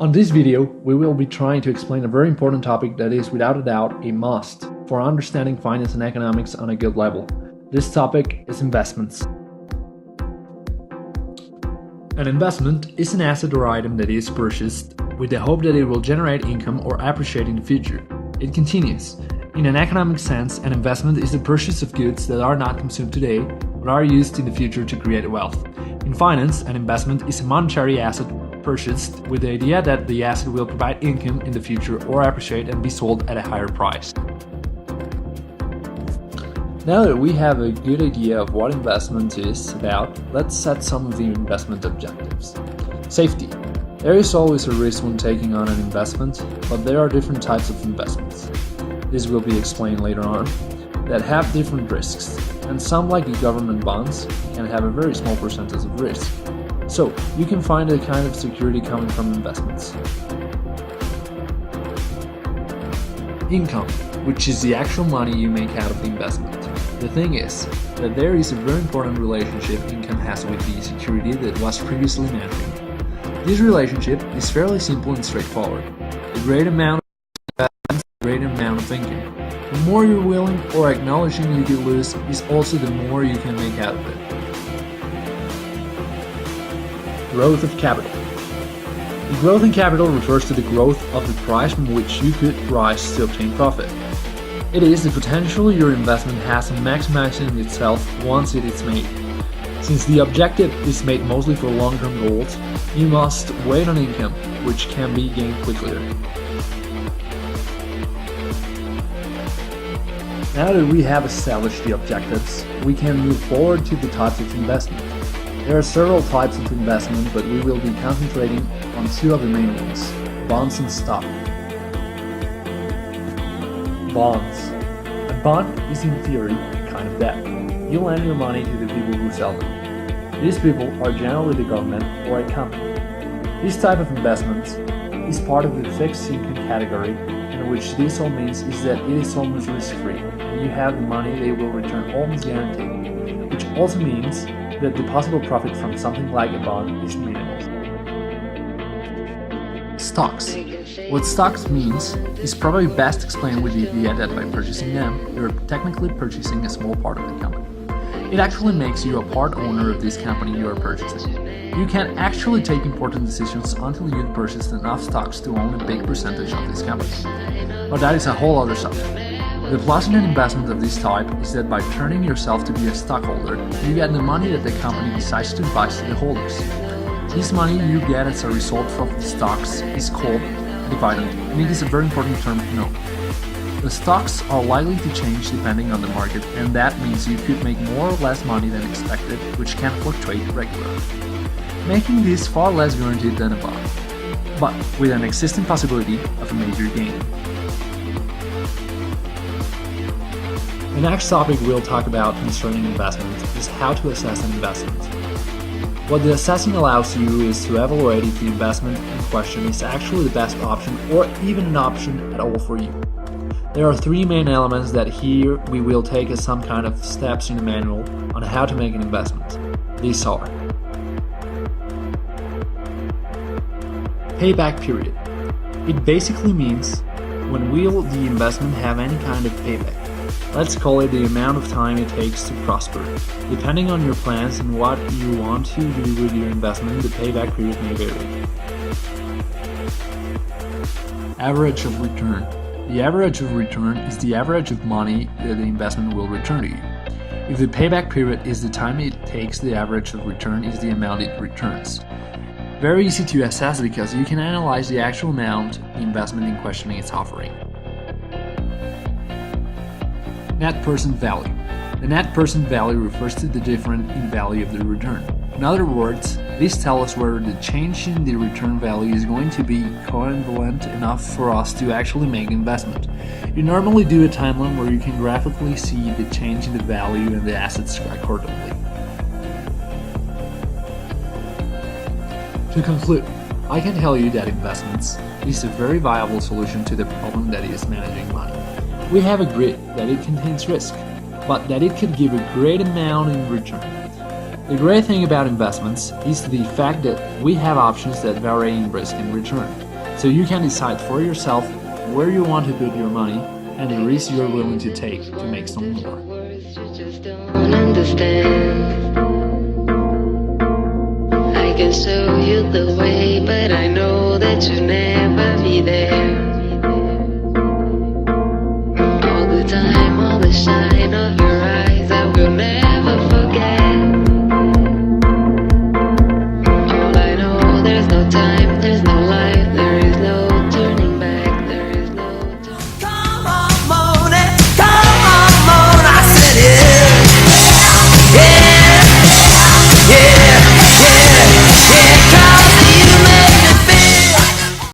On this video, we will be trying to explain a very important topic that is without a doubt a must for understanding finance and economics on a good level. This topic is investments. An investment is an asset or item that is purchased with the hope that it will generate income or appreciate in the future. It continues. In an economic sense, an investment is the purchase of goods that are not consumed today but are used in the future to create wealth. In finance, an investment is a monetary asset purchased with the idea that the asset will provide income in the future or appreciate and be sold at a higher price. Now that we have a good idea of what investment is about, let's set some of the investment objectives. Safety. There is always a risk when taking on an investment, but there are different types of investments. This will be explained later on, that have different risks, and some, like the government bonds, can have a very small percentage of risk. So, you can find a kind of security coming from investments. Income, which is the actual money you make out of the investment. The thing is that there is a very important relationship income has with the security that was previously mentioned. This relationship is fairly simple and straightforward. A great amount of investment, a great amount of income. The more you're willing or acknowledging you could lose is also the more you can make out of it. Growth of capital. The growth in capital refers to the growth of the price from which you could rise to obtain profit. It is the potential your investment has in maximizing itself once it is made. Since the objective is made mostly for long-term goals, you must wait on income, which can be gained quickly. Now that we have established the objectives, we can move forward to the types of investment. There are several types of investment, but we will be concentrating on two of the main ones, bonds and stock. Bonds. A bond is in theory a kind of debt. You lend your money to the people who sell them. These people are generally the government or a company. This type of investment is part of the fixed income category, in which this all means is that it is almost risk-free, and you have the money they will return almost guaranteed, which also means that the possible profit from something like a bond is minimal. Stocks. What stocks means is probably best explained with the idea that by purchasing them, you're technically purchasing a small part of the company. It actually makes you a part owner of this company you are purchasing. You can actually take important decisions until you've purchased enough stocks to own a big percentage of this company. But that is a whole other subject. The plus in an investment of this type is that by turning yourself to be a stockholder, you get the money that the company decides to advise to the holders. This money you get as a result from the stocks is called a dividend, and it is a very important term to know. The stocks are likely to change depending on the market, and that means you could make more or less money than expected, which can fluctuate regularly, making this far less guaranteed than a bond, but with an existing possibility of a major gain. The next topic we'll talk about concerning investment is how to assess an investment. What the assessing allows you is to evaluate if the investment in question is actually the best option or even an option at all for you. There are three main elements that here we will take as some kind of steps in the manual on how to make an investment. These are: payback period. It basically means when will the investment have any kind of payback. Let's call it the amount of time it takes to prosper. Depending on your plans and what you want to do with your investment, the payback period may vary. Average of return. The average of return is the average of money that the investment will return to you. If the payback period is the time it takes, the average of return is the amount it returns. Very easy to assess because you can analyze the actual amount the investment in question is offering. Net present value. The net present value refers to the difference in value of the return. In other words, this tells us whether the change in the return value is going to be covalent enough for us to actually make an investment. You normally do a timeline where you can graphically see the change in the value and the assets accordingly. To conclude, I can tell you that investments is a very viable solution to the problem that is managing money. We have agreed that it contains risk, but that it could give a great amount in return. The great thing about investments is the fact that we have options that vary in risk and return. So you can decide for yourself where you want to put your money and the risk you're willing to take to make some more. Don't understand. I can show you the way, but I know that you'll never be there.